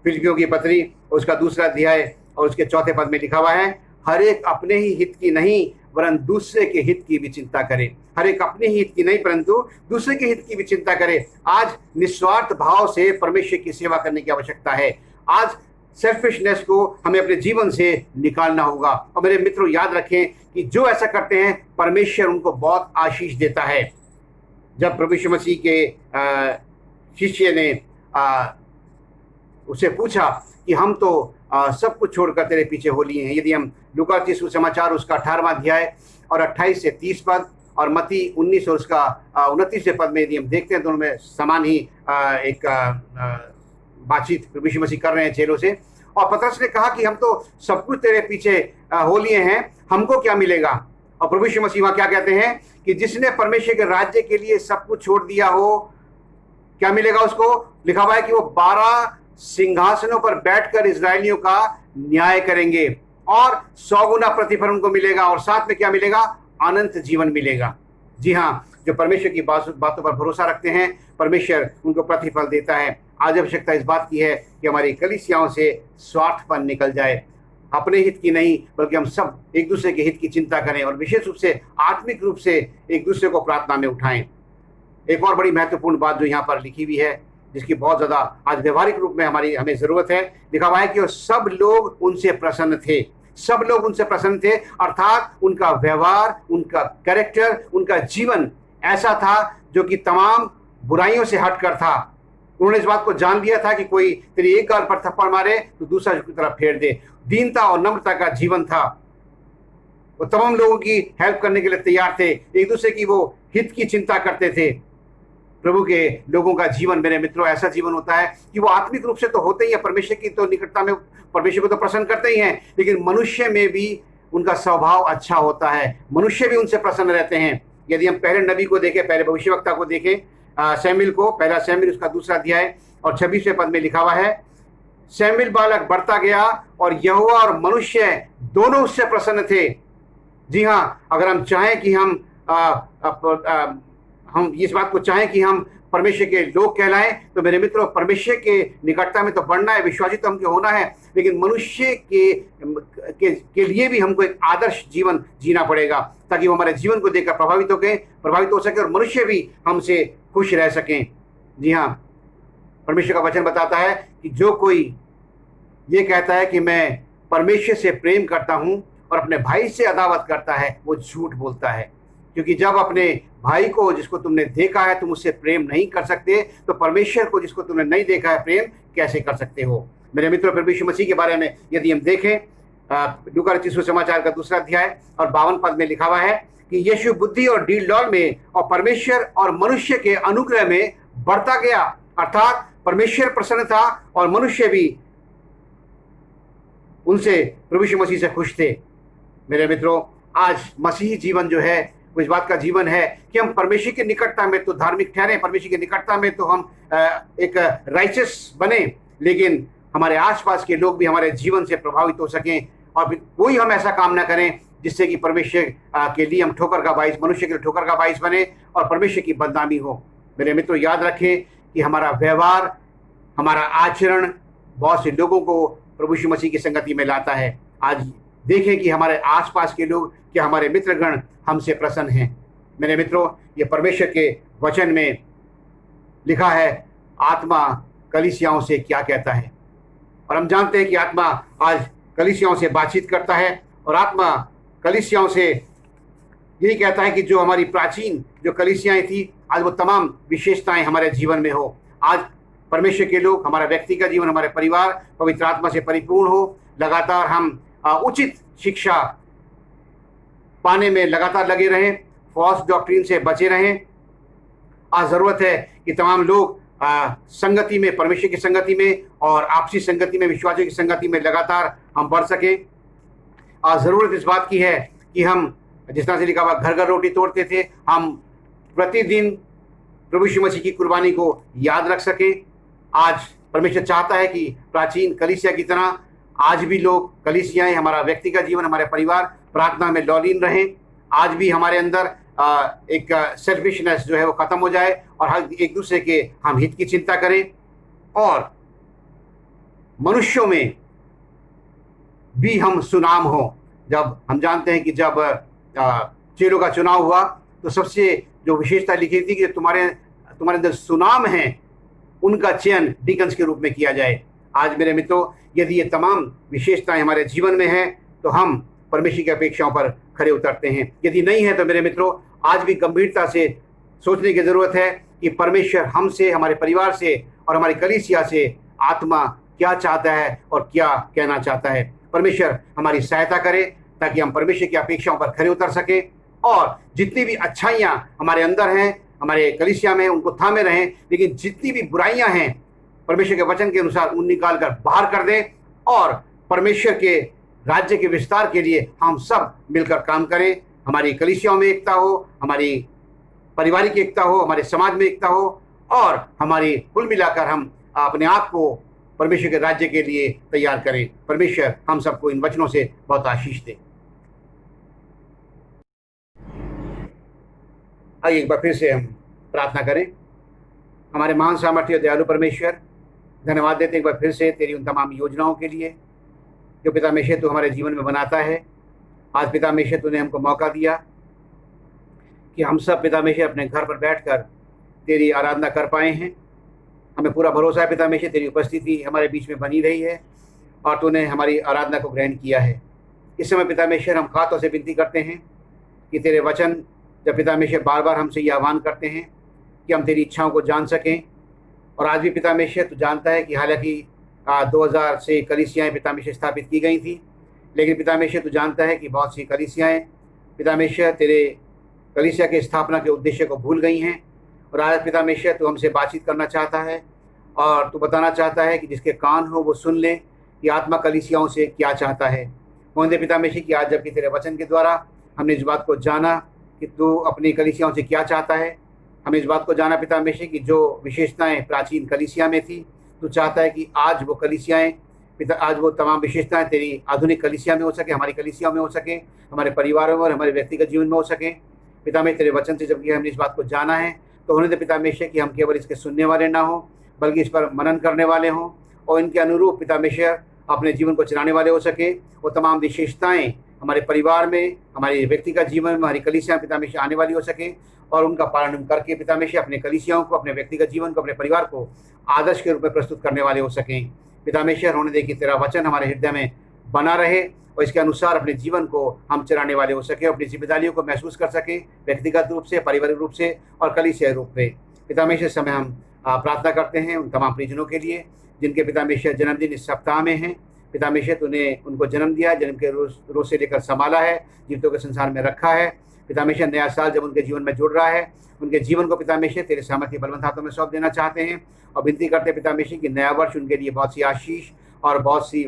फिलिप्पियों की पत्री उसका 2 अध्याय और उसके 4 पद में लिखा हुआ है, हर एक अपने ही हित की नहीं वरन दूसरे के हित की भी चिंता करे। हर एक अपने ही हित की नहीं परंतु दूसरे के हित की भी चिंता करे। आज निस्वार्थ भाव से परमेश्वर की सेवा करने की आवश्यकता है। आज सेल्फिशनेस को हमें अपने जीवन से निकालना होगा। और मेरे मित्रों, याद रखें कि जो ऐसा करते हैं परमेश्वर उनको बहुत आशीष देता है। जब प्रभु यीशु मसीह के शिष्य ने उसे पूछा कि हम तो सब कुछ छोड़कर तेरे पीछे हो लिए हैं। यदि हम लूका रचित सुसमाचार उसका 18वां अध्याय और 28 से 30 पद और मत्ती 19 और उसका 29वें पद में यदि हम देखते हैं, दोनों में समान ही एक बातचीत प्रभु यीशु मसीह कर रहे हैं चेलों से। और पतरस ने कहा कि हम तो सब कुछ तेरे पीछे हो लिए हैं, हमको क्या मिलेगा। और प्रभु यीशु मसीह वहां क्या कहते हैं कि जिसने परमेश्वर के राज्य के लिए सब कुछ छोड़ दिया हो, क्या मिलेगा उसको। लिखा हुआ है कि वो 12 सिंहासनों पर बैठकर इजरायलियों का न्याय करेंगे और 100 गुना प्रतिफल उनको मिलेगा और साथ में क्या मिलेगा, अनंत जीवन मिलेगा। जी हाँ, जो परमेश्वर की बातों पर भरोसा रखते हैं परमेश्वर उनको प्रतिफल देता है। आज आवश्यकता इस बात की है कि हमारी कलीसियाओं से स्वार्थपन निकल जाए, अपने हित की नहीं बल्कि हम सब एक दूसरे के हित की चिंता करें और विशेष रूप से आत्मिक रूप से एक दूसरे को प्रार्थना में उठाएं। एक और बड़ी महत्वपूर्ण बात जो यहाँ पर लिखी हुई है, जिसकी बहुत ज्यादा आज व्यवहारिक रूप में हमें जरूरत है, लिखा हुआ है कि सब लोग उनसे प्रसन्न थे। सब लोग उनसे प्रसन्न थे, अर्थात उनका व्यवहार, उनका कैरेक्टर, उनका जीवन ऐसा था जो कि तमाम बुराइयों से हटकर था। उन्होंने इस बात को जान लिया था कि कोई तेरी एक गाल पर थप्पड़ मारे तो दूसरा की तरफ फेर दे। दीनता और नम्रता का जीवन था। वो तमाम लोगों की हेल्प करने के लिए तैयार थे, एक दूसरे की वो हित की चिंता करते थे। प्रभु के लोगों का जीवन मेरे मित्रों ऐसा जीवन होता है कि वो आत्मिक रूप से तो होते ही है, परमेश्वर की तो निकटता में परमेश्वर को तो प्रसन्न करते ही हैं, लेकिन मनुष्य में भी उनका स्वभाव अच्छा होता है, मनुष्य भी उनसे प्रसन्न रहते हैं। यदि हम पहले नबी को देखें, पहले भविष्यवक्ता को देखें, शमूएल को, पहला शमूएल उसका 2 अध्याय और 26वें पद में लिखा हुआ है, शमूएल बालक बढ़ता गया और यहोवा और मनुष्य दोनों उससे प्रसन्न थे। जी हाँ, अगर हम चाहें कि हम इस बात को चाहें कि हम परमेश्वर के लोग कहलाएं तो मेरे मित्रों, परमेश्वर के निकटता में तो बढ़ना है, विश्वासी तो हमको होना है, लेकिन मनुष्य के लिए भी हमको एक आदर्श जीवन जीना पड़ेगा ताकि वो हमारे जीवन को देखकर प्रभावित हो सके और मनुष्य भी हमसे खुश रह सकें। जी हाँ, परमेश्वर का वचन बताता है कि जो कोई ये कहता है कि मैं परमेश्वर से प्रेम करता हूँ और अपने भाई से अदावत करता है, वो झूठ बोलता है। क्योंकि जब अपने भाई को जिसको तुमने देखा है तुम उससे प्रेम नहीं कर सकते, तो परमेश्वर को जिसको तुमने नहीं देखा है प्रेम कैसे कर सकते हो। मेरे मित्रों, प्रभु यीशु मसीह के बारे में यदि हम देखें, लूका रचित सुसमाचार का 2 अध्याय और 52 पद में लिखा हुआ है कि यीशु बुद्धि और डील में और परमेश्वर और मनुष्य के अनुग्रह में बढ़ता गया, अर्थात परमेश्वर प्रसन्न था और मनुष्य भी उनसे प्रभु यीशु मसीह से खुश थे। मेरे मित्रों, आज मसीही जीवन जो है वो इस बात का जीवन है कि हम परमेश्वर की निकटता में तो धार्मिक ठहरे, परमेश्वर की निकटता में तो हम एक राइचस बने, लेकिन हमारे आसपास के लोग भी हमारे जीवन से प्रभावित हो सकें और फिर कोई हम ऐसा काम ना करें जिससे कि परमेश्वर के लिए हम ठोकर का बाइस, मनुष्य के लिए ठोकर का बाइस बने और परमेश्वर की बदनामी हो। मेरे मित्रों, याद रखें कि हमारा व्यवहार, हमारा आचरण बहुत से लोगों को प्रभु यीशु मसीह की संगति में लाता है। आज देखें कि हमारे आसपास के लोग, क्या हमारे मित्रगण हमसे प्रसन्न हैं। मेरे मित्रों, ये परमेश्वर के वचन में लिखा है, आत्मा कलीसियाओं से क्या कहता है। और हम जानते हैं कि आत्मा आज कलीसियाओं से बातचीत करता है और आत्मा कलीसियाओं से यही कहता है कि जो हमारी प्राचीन जो कलीसियाएं थी, आज वो तमाम विशेषताएं हमारे जीवन में हो। आज परमेश्वर के लोग, हमारा व्यक्तिगत जीवन, हमारे परिवार पवित्र आत्मा से परिपूर्ण हो। लगातार हम उचित शिक्षा पाने में लगातार लगे रहें, फॉल्स डॉक्ट्रिन से बचे रहें। आज ज़रूरत है कि तमाम लोग संगति में, परमेश्वर की संगति में और आपसी संगति में, विश्वासियों की संगति में लगातार हम बढ़ सकें। आज ज़रूरत इस बात की है कि हम, जिस तरह से लिखा हुआ, घर घर रोटी तोड़ते थे, हम प्रतिदिन प्रभु यीशु मसीह की कुर्बानी को याद रख सकें। आज परमेश्वर चाहता है कि प्राचीन कलीसिया की तरह आज भी लोग, कलीसियाएं, हमारा व्यक्तिगत जीवन, हमारे परिवार प्रार्थना में लौलीन रहें। आज भी हमारे अंदर एक सेल्फिशनेस जो है वो ख़त्म हो जाए और हर एक दूसरे के हम हित की चिंता करें और मनुष्यों में भी हम सुनाम हो। जब हम जानते हैं कि जब चेलों का चुनाव हुआ तो सबसे जो विशेषता लिखी थी कि तुम्हारे अंदर सुनाम है, उनका चयन डीकन्स के रूप में किया जाए। आज मेरे मित्रों, यदि ये तमाम विशेषताएं हमारे जीवन में हैं तो हम परमेश्वर की अपेक्षाओं पर खरे उतरते हैं। यदि नहीं है तो मेरे मित्रों, आज भी गंभीरता से सोचने की ज़रूरत है कि परमेश्वर हमसे, हमारे परिवार से और हमारी कलीसिया से आत्मा क्या चाहता है और क्या कहना चाहता है। परमेश्वर हमारी सहायता करे ताकि हम परमेश्वर की अपेक्षाओं पर खरे उतर सकें और जितनी भी अच्छाइयाँ हमारे अंदर हैं, हमारे कलीसिया में, उनको थामे रहें, लेकिन जितनी भी बुराइयाँ हैं परमेश्वर के वचन के अनुसार उन निकाल कर बाहर कर दें और परमेश्वर के राज्य के विस्तार के लिए हम सब मिलकर काम करें। हमारी कलीसियाओं में एकता हो, हमारी पारिवारिक एकता हो, हमारे समाज में एकता हो और हमारी कुल मिलाकर हम अपने आप को परमेश्वर के राज्य के लिए तैयार करें। परमेश्वर हम सबको इन वचनों से बहुत आशीष दे। आइए एक बार फिर से हम प्रार्थना करें। हमारे महान सामर्थ्य और दयालु परमेश्वर, धन्यवाद देते हैं एक बार फिर से तेरी उन तमाम योजनाओं के लिए जो पिता मेशे तू हमारे जीवन में बनाता है। आज पिता मेशे तूने हमको मौका दिया कि हम सब पिता मेशे अपने घर पर बैठकर तेरी आराधना कर पाए हैं। हमें पूरा भरोसा है पिता मेशे तेरी उपस्थिति हमारे बीच में बनी रही है और तूने हमारी आराधना को ग्रहण किया है। इस समय पिता मेशे हम खातों से विनती करते हैं कि तेरे वचन जब पिता मेशे बार बार हमसे ये आह्वान करते हैं कि हम तेरी इच्छाओं को जान सकें। और आज भी पिता मेशे तू जानता है कि हालांकि 2000 से कलीसियाएँ पिता मेशे स्थापित की गई थी, लेकिन पिता मेशे तू जानता है कि बहुत सी कलीसियाएँ पिता मेशे तेरे कलीसिया के स्थापना के उद्देश्य को भूल गई हैं। और आज पिता मेशे तू हमसे बातचीत करना चाहता है और तू बताना चाहता है कि जिसके कान हो वो सुन ले कि आत्मा कलीसियाओं से क्या चाहता है। मोहन पिता मेशे की आज जबकि तेरे वचन के द्वारा हमने इस बात को जाना कि तू अपनी कलीसियाओं से क्या चाहता है। हमें इस बात को जाना पिता मेशे कि जो विशेषताएं प्राचीन कलीसिया में थी, तू चाहता है कि आज वो कलीसियाएं पिता, आज वो तमाम विशेषताएं तेरी आधुनिक कलीसिया में हो सके, हमारी कलीसिया में हो सके, हमारे परिवारों में और हमारे व्यक्तिगत जीवन में हो सके। पिता में तेरे वचन से जबकि हमने इस बात को जाना है तो होने दे पिता मेशे कि हम केवल इसके सुनने वाले ना हो बल्कि इस पर मनन करने वाले हों और इनके अनुरूप पिता मेशे अपने जीवन को चलाने वाले हो सके। वो तमाम विशेषताएं हमारे परिवार में, हमारे व्यक्तिगत जीवन में, हमारी कलीसिया पिता मेशे आने वाली हो सके और उनका पालन करके पिता मेशे अपने कलीसियाओं को, अपने व्यक्तिगत जीवन को, अपने परिवार को आदर्श के रूप में प्रस्तुत करने वाले हो सकें। पिता मेशे होने दे कि तेरा वचन हमारे हृदय में बना रहे और इसके अनुसार अपने जीवन को हम चलाने वाले हो सके, अपनी जिम्मेदारियों को महसूस कर सके, व्यक्तिगत रूप से, पारिवारिक रूप से और कलीसिया रूप में। पिता मेशे इस समय हम प्रार्थना करते हैं उन तमाम परिजनों के लिए जिनके पिता मेशे जन्मदिन इस सप्ताह में हैं। पिता मेशे तूने उनको जन्म दिया, जन्म के रोज से लेकर संभाला है, जीवितों के संसार में रखा है। पिता मेशे नया साल जब उनके जीवन में जुड़ रहा है, उनके जीवन को पिता मेशे तेरे सामर्थ्य बलवंत हाथों में सौंप देना चाहते हैं और विनती करते हैं पिता मेशे कि नया वर्ष उनके लिए बहुत सी आशीष और बहुत सी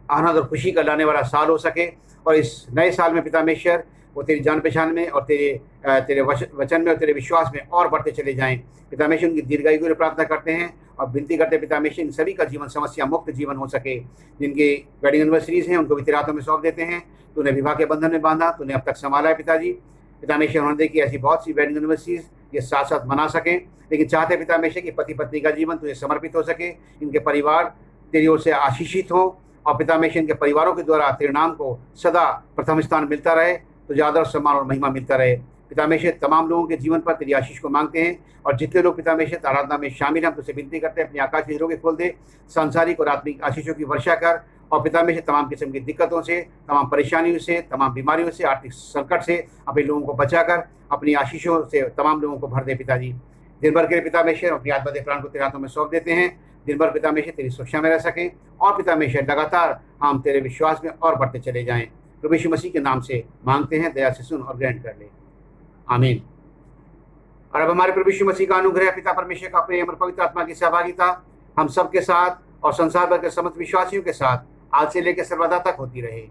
आनंद और खुशी का लाने वाला साल हो सके। और इस नए साल में पिता मेश्वर वो तेरी जान पहचान में और तेरे वचन में और तेरे विश्वास में और बढ़ते चले जाएं। पिता हमेशा उनकी दीर्घायु के लिए प्रार्थना करते हैं और विनती करते हैं पिता हमेशा इन सभी का जीवन समस्या मुक्त जीवन हो सके। जिनकी वेडिंग एनिवर्सरीज हैं उनको भी तेरे हाथों में सौंप देते हैं। तूने विवाह के बंधन में बांधा, तूने अब तक संभाला है पिताजी। पिता हमेशा उन्होंने देखी ऐसी बहुत सी वेडिंग एनिवर्सरीज ये साथ साथ मना सकें, लेकिन चाहते पिता हमेशा कि पति पत्नी का जीवन तुझे समर्पित हो सके, इनके परिवार तेरी ओर से आशीषित हो और पिता हमेशा इनके परिवारों के द्वारा तेरे नाम को सदा प्रथम स्थान मिलता रहे, तुझे आदर सम्मान और महिमा मिलता रहे। पिता हमेशा तमाम लोगों के जीवन पर तेरी आशीष को मांगते हैं और जितने लोग पिता हमेशा आराधना में शामिल हैं हम तुझसे विनती करते हैं अपनी आकाश के हीरों खोल दे, सांसारिक और आत्मिक आशीषों की वर्षा कर और पिता हमेशा तमाम किस्म की दिक्कतों से, तमाम परेशानियों से, तमाम बीमारियों से, आर्थिक संकट से अपने लोगों को बचाकर अपनी आशीषों से तमाम लोगों को भर दे पिताजी। दिन भर के लिए पिता हमेशा अपनी आत्मा प्राण को तेरे हाथों में सौंप देते हैं। दिन भर पिता हमेशा तेरी सुरक्षा में रह सकें और पिता हमेशा लगातार हम तेरे विश्वास में और बढ़ते चले जाएं। प्रभु यीशु मसीह के नाम से मांगते हैं, दया से सुन और ग्रहण कर ले, आमीन। और अब हमारे प्रभु यीशु मसीह का अनुग्रह, पिता परमेश्वर का प्रेम और पवित्र आत्मा की सहभागिता हम सबके साथ और संसार भर के समस्त विश्वासियों के साथ आज से लेकर सर्वदा तक होती रहे,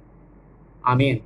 आमीन।